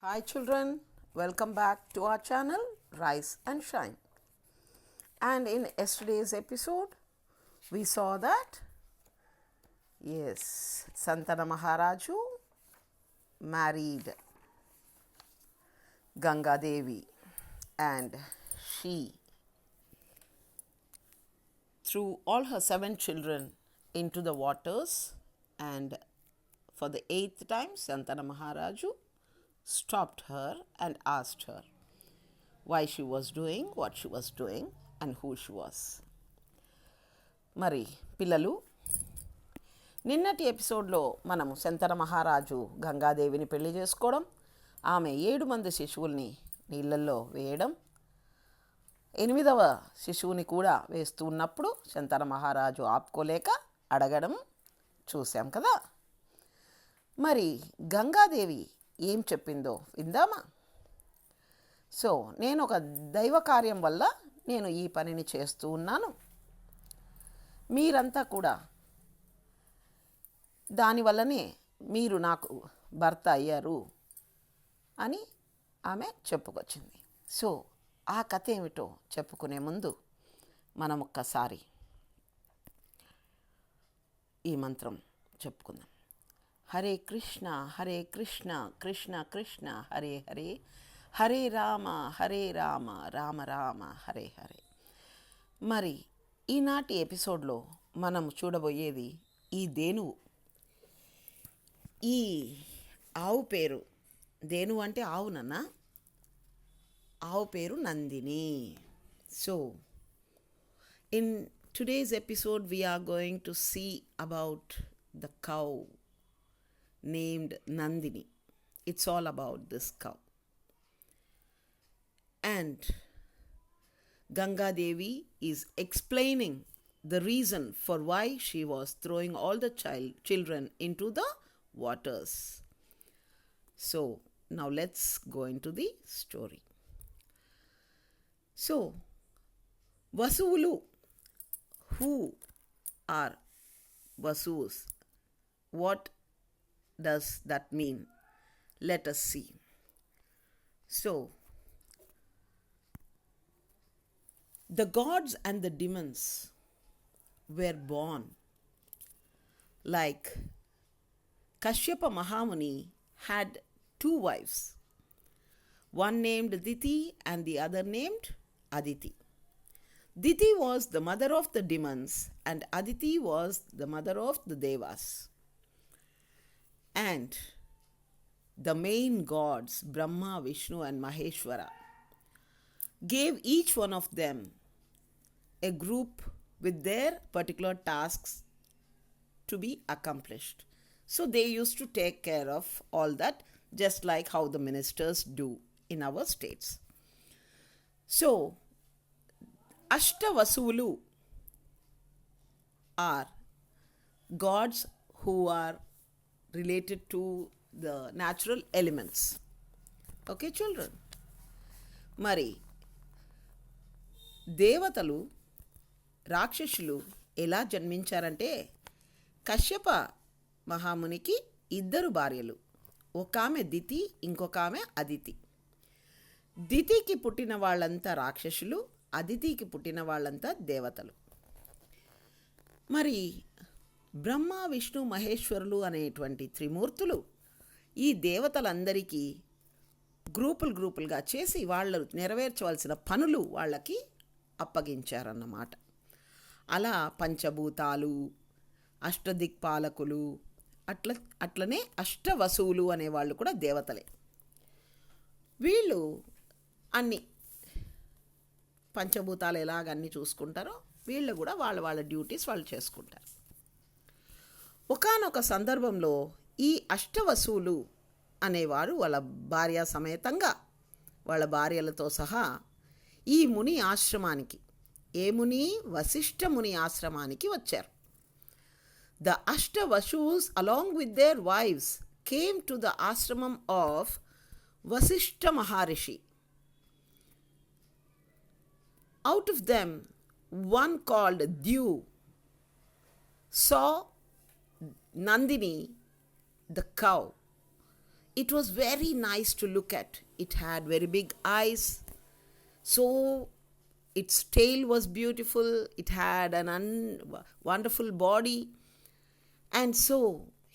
Hi children, welcome back to our channel Rise and Shine. And in yesterday's episode, we saw that, yes, Santana Maharaju married Ganga Devi and she threw all her 7 children into the waters, and for the 8th time, Santana Maharaju stopped her and asked her why she was doing what she was doing and who she was. మరి పిల్లలు, నిన్నటి ఎపిసోడ్లో మనము శంతన మహారాజు గంగాదేవిని పెళ్లి చేసుకోవడం, ఆమె 7 మంది శిశువుల్ని నీళ్ళల్లో వేయడం, 8వ శిశువుని కూడా వేస్తూ ఉన్నప్పుడు శంతన మహారాజు ఆపుకోలేక అడగడం చూసాం కదా. మరి గంగాదేవి ఏం చెప్పిందో విందామా? సో నేను ఒక దైవ కార్యం వల్ల నేను ఈ పనిని చేస్తూ ఉన్నాను, మీరంతా కూడా దానివల్లనే మీరు నాకు భర్త అయ్యారు అని ఆమె చెప్పుకొచ్చింది. సో ఆ కథ ఏమిటో చెప్పుకునే ముందు మనం ఒక్కసారి ఈ మంత్రం చెప్పుకుందాం. హరే కృష్ణ హరే కృష్ణ కృష్ణ కృష్ణ హరే హరే, హరే రామ రామ రామ హరే హరే. మరి ఈనాటి ఎపిసోడ్లో మనం చూడబోయేది ఈ ధేనువు. ఈ ఆవు పేరు ధేనువు అంటే ఆవునన్నా, ఆవు పేరు Nandini. So in today's episode we are going to see about the cow named Nandini. It's all about this cow. And Ganga Devi is explaining the reason for why she was throwing all the children into the waters. So now let's go into the story. So Vasuvulu, who are Vasus? What does that mean? Let us see. So the gods and the demons were born like Kashyapa Mahamuni had 2 wives, one named Diti and the other named Aditi. Diti was the mother of the demons and Aditi was the mother of the devas. And the main gods Brahma, Vishnu and Maheshwara gave each one of them a group with their particular tasks to be accomplished. So they used to take care of all that, just like how the ministers do in our states. So Ashtavasulu are gods who are related to the natural elements. Okay children? మరి దేవతలు రాక్షసులు ఎలా జన్మించారంటే, కశ్యప మహామునికి 2 భార్యలు, ఒక ఆమె దితి, ఇంకొక ఆమె అదితి. దితికి పుట్టిన వాళ్ళంతా రాక్షసులు, అదితికి పుట్టిన వాళ్ళంతా దేవతలు. మరి బ్రహ్మ, విష్ణు, మహేశ్వరులు అనేటువంటి త్రిమూర్తులు ఈ దేవతలందరికీ గ్రూపులుగా చేసి వాళ్ళు నెరవేర్చవలసిన పనులు వాళ్ళకి అప్పగించారన్నమాట. అలా పంచభూతాలు, అష్టదిక్పాలకులు, అట్లనే అష్టవసువులు అనేవాళ్ళు కూడా దేవతలే. వీళ్ళు అన్ని పంచభూతాలు ఎలాగన్నీ చూసుకుంటారో వీళ్ళు కూడా వాళ్ళ డ్యూటీస్ వాళ్ళు చేసుకుంటారు. ఒకానొక సందర్భంలో ఈ అష్టవసువులు అనేవారు వాళ్ళ భార్య సమేతంగా, వాళ్ళ భార్యలతో సహా ఈ ముని ఆశ్రమానికి, ఏ ముని? వశిష్ఠ ముని ఆశ్రమానికి వచ్చారు. The Ashtavasus along with their wives came to the ashramam of Vasishtha Maharishi. Out of them, one called Dyu saw Nandini, the cow, it was very nice to look at. It had very big eyes. So its tail was beautiful. It had an wonderful body. And so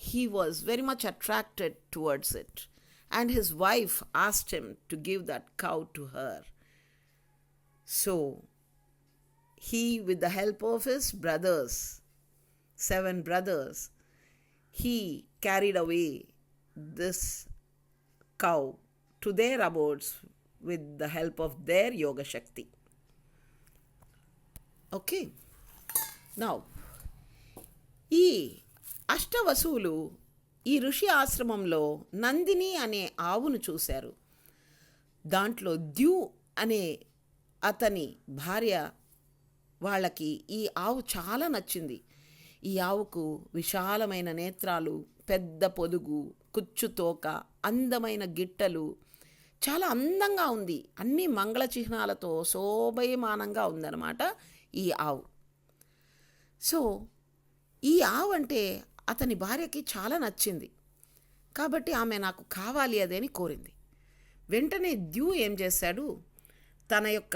he was very much attracted towards it. And his wife asked him to give that cow to her. So he, with the help of his brothers, 7 brothers, he carried away this cow to their abodes with the help of their yoga shakti. Okay. Now, ఈ అష్టవసువులు ఈ ఋషి ఆశ్రమంలో నందిని అనే ఆవును చూశారు. దాంట్లో ద్యు అనే అతని భార్య వాళ్ళకి ఈ ఆవు చాలా నచ్చింది. ఈ ఆవుకు విశాలమైన నేత్రాలు, పెద్ద పొదుగు, కుచ్చుతోక, అందమైన గిట్టలు, చాలా అందంగా ఉంది. అన్ని మంగళ చిహ్నాలతో శోభయమానంగా ఉందన్నమాట ఈ ఆవు. సో ఈ ఆవు అంటే అతని భార్యకి చాలా నచ్చింది. కాబట్టి ఆమె నాకు కావాలి అదేని కోరింది. వెంటనే ద్యు ఏం చేశాడు, తన యొక్క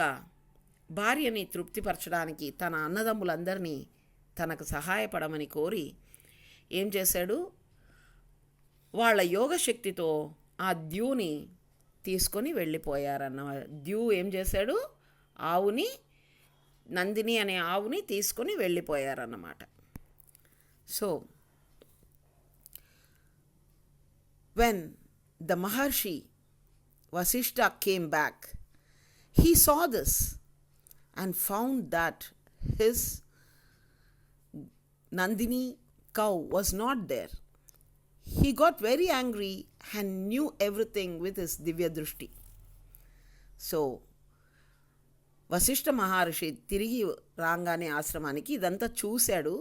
భార్యని తృప్తిపరచడానికి తన అన్నదమ్ములందరినీ తనకు సహాయపడమని కోరి ఏం చేశాడు, వాళ్ళ యోగశక్తితో ఆ ద్యూని తీసుకొని వెళ్ళిపోయారన్న. ద్యూ ఏం చేశాడు, ఆవుని, నందిని అనే ఆవుని తీసుకొని వెళ్ళిపోయారన్నమాట. So when the Maharshi Vasishta came back, he saw this and found that his Nandini cow was not there. He got very angry and knew everything with his Divya Drushti. So Vashishtha Maharshi తిరిగి రాగానే ఆశ్రమానికి ఇదంతా చూశాడు.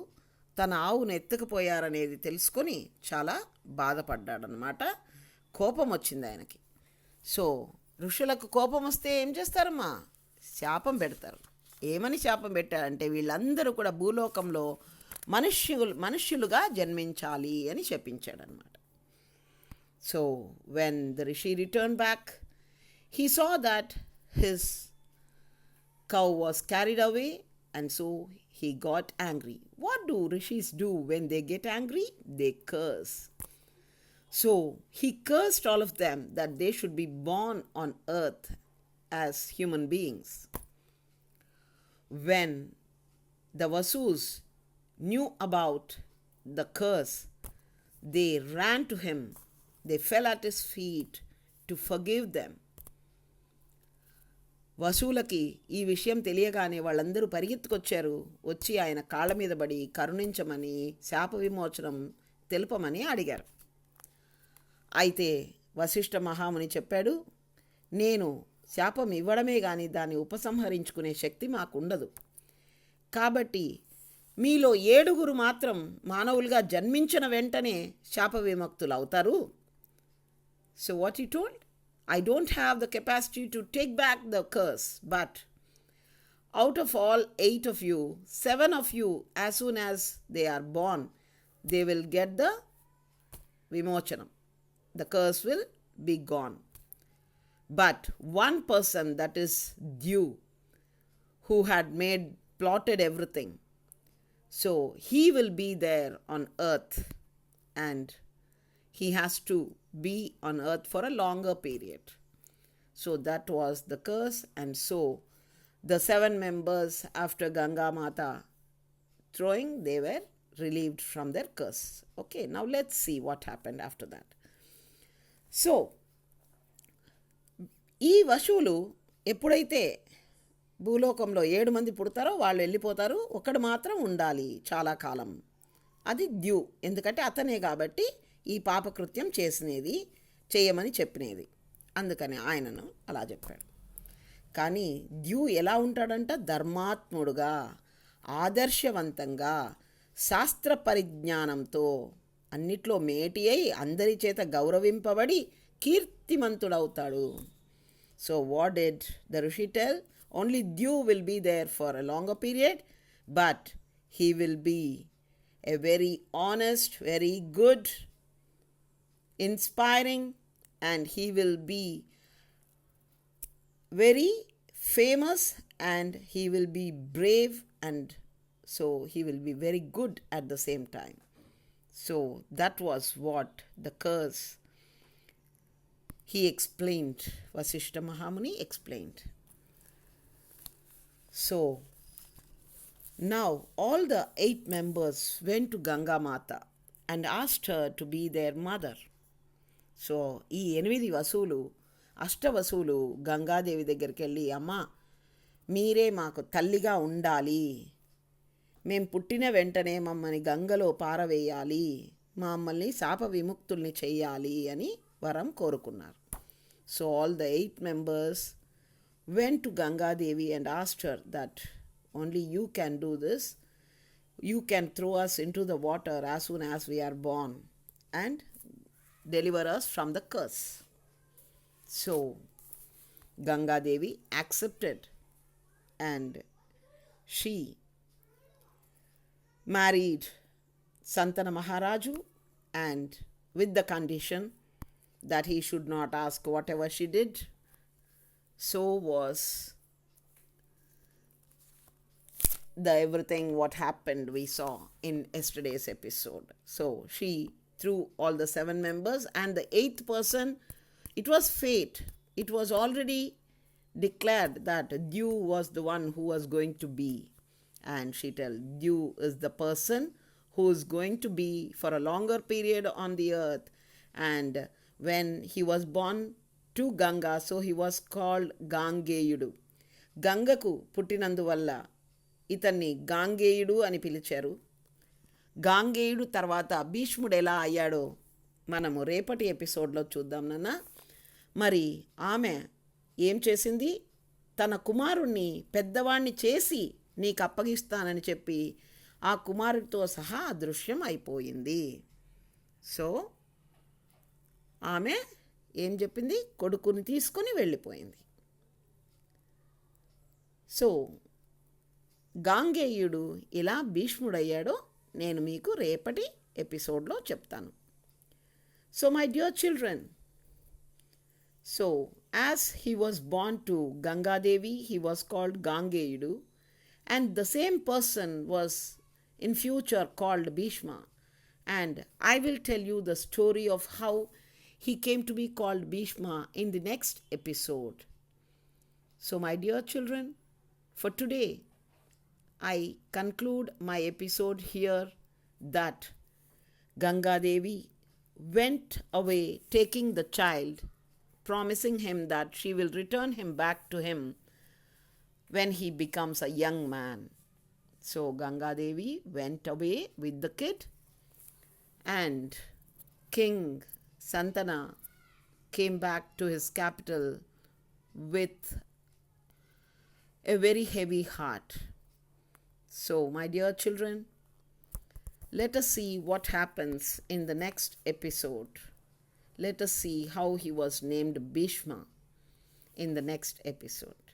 తన ఆవును ఎత్తుకుపోయారనేది తెలుసుకొని చాలా బాధపడ్డాడనమాట. కోపం వచ్చింది ఆయనకి. సో ఋషులకు కోపం వస్తే ఏం చేస్తారమ్మా, శాపం పెడతారు. ఏమని శాపం పెట్టారంటే వీళ్ళందరూ కూడా భూలోకంలో మనుష్యులుగా జన్మించాలి అని చెప్పించాడనమాట. So when the rishi return back, he saw that his cow was carried away, and so he got angry. What do rishis do when they get angry? They curse. So he cursed all of them that they should be born on earth as human beings. When the Vasus knew about the curse, they ran to him. They fell at his feet to forgive them. వసువులకి ఈ విషయం తెలియగానే వాళ్ళందరూ పరిగెత్తుకొచ్చారు. వచ్చి ఆయన కాళ్ళ మీద పడి కరుణించమని, శాప విమోచనం తెలుపమని అడిగారు. అయితే వశిష్ఠ మహాముని చెప్పాడు, నేను శాపం ఇవ్వడమే కానీ దాన్ని ఉపసంహరించుకునే శక్తి మాకుండదు. కాబట్టి మీలో 7 మాత్రం మానవులుగా జన్మించిన వెంటనే శాప విముక్తులు అవుతారు. So what he told, I don't have the capacity to take back the curse, but out of all 8 of you, 7 of you, as soon as they are born, they will get the vimochanam. The curse will be gone. But one person, that is Dhyu, who had plotted everything, so he will be there on earth, and he has to be on earth for a longer period. So that was the curse, and so the 7 members, after Ganga Mata throwing, they were relieved from their curse. Okay, now let's see what happened after that. So ఈ వశువులు ఎప్పుడైతే భూలోకంలో 7 మంది పుడతారో వాళ్ళు వెళ్ళిపోతారు, ఒకడు మాత్రం ఉండాలి చాలా కాలం. అది ద్యు, ఎందుకంటే అతనే కాబట్టి ఈ పాపకృత్యం చేయమని చెప్పినది. అందుకని ఆయనను అలా చెప్పాడు. కానీ ద్యు ఎలా ఉంటాడంట, ధర్మాత్ముడుగా, ఆదర్శవంతంగా, శాస్త్ర పరిజ్ఞానంతో, అన్నిట్లో మేటి అయి అందరి చేత గౌరవింపబడి కీర్తిమంతుడవుతాడు. So what did the rishi tell? Only you will be there for a longer period, but he will be a very honest, very good, inspiring and he will be very famous, and he will be brave, and so he will be very good at the same time. So that was what the curse he explained, Vasishta Mahamuni explained. So now all the 8 members went to Ganga Mata and asked her to be their mother. So ఈ 8 వసువులు అష్టవసువులు గంగాదేవి దగ్గరికి వెళ్ళి, అమ్మ మీరే మాకు తల్లిగా ఉండాలి, మేము పుట్టిన వెంటనే మమ్మల్ని గంగలో పారవేయాలి, మమ్మల్ని శాప విముక్తుల్ని చెయ్యాలి అని వరం కోరుకున్నారు. So all the 8 members went to Gangadevi and asked her that only you can do this. You can throw us into the water as soon as we are born and deliver us from the curse. So Gangadevi accepted, and she married Santana Maharaju, and with the condition that he should not ask whatever she did. So was the everything what happened we saw in yesterday's episode. So she threw all the 7 members, and the 8th person, it was fate. It was already declared that Dew was the one who was going to be. And she tell, Dew is the person who is going to be for a longer period on the earth. And when he was born to Ganga, so he was called Gangeyudu. గంగకు పుట్టినందువల్ల ఇతన్ని గాంగేయుడు అని పిలిచారు. గాంగేయుడు తర్వాత భీష్ముడు ఎలా అయ్యాడో మనము రేపటి ఎపిసోడ్లో చూద్దాం నాన్న. మరి ఆమె ఏం చేసింది? తన కుమారుణ్ణి పెద్దవాణ్ణి చేసి నీకు అప్పగిస్తానని చెప్పి ఆ కుమారుడితో సహా అదృశ్యం అయిపోయింది. సో ఆమె ఏం చెప్పింది? కొడుకుని తీసుకొని వెళ్ళిపోయింది. సో గాంగేయుడు ఇలా భీష్ముడయ్యాడో నేను మీకు రేపటి ఎపిసోడ్లో చెప్తాను. So my dear children, so as he was born to Gangadevi, he was called Gangeyudu, and the same person was in future called Bhishma. And I will tell you the story of how he came to be called Bhishma in the next episode. So my dear children, for today I conclude my episode here, that Gangadevi went away taking the child, promising him that she will return him back to him when he becomes a young man. So Gangadevi went away with the kid, and King Santana came back to his capital with a very heavy heart. So my dear children, let us see what happens in the next episode. Let us see how he was named Bhishma in the next episode.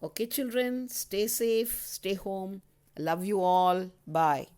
Okay children, stay safe, stay home. Love you all. Bye.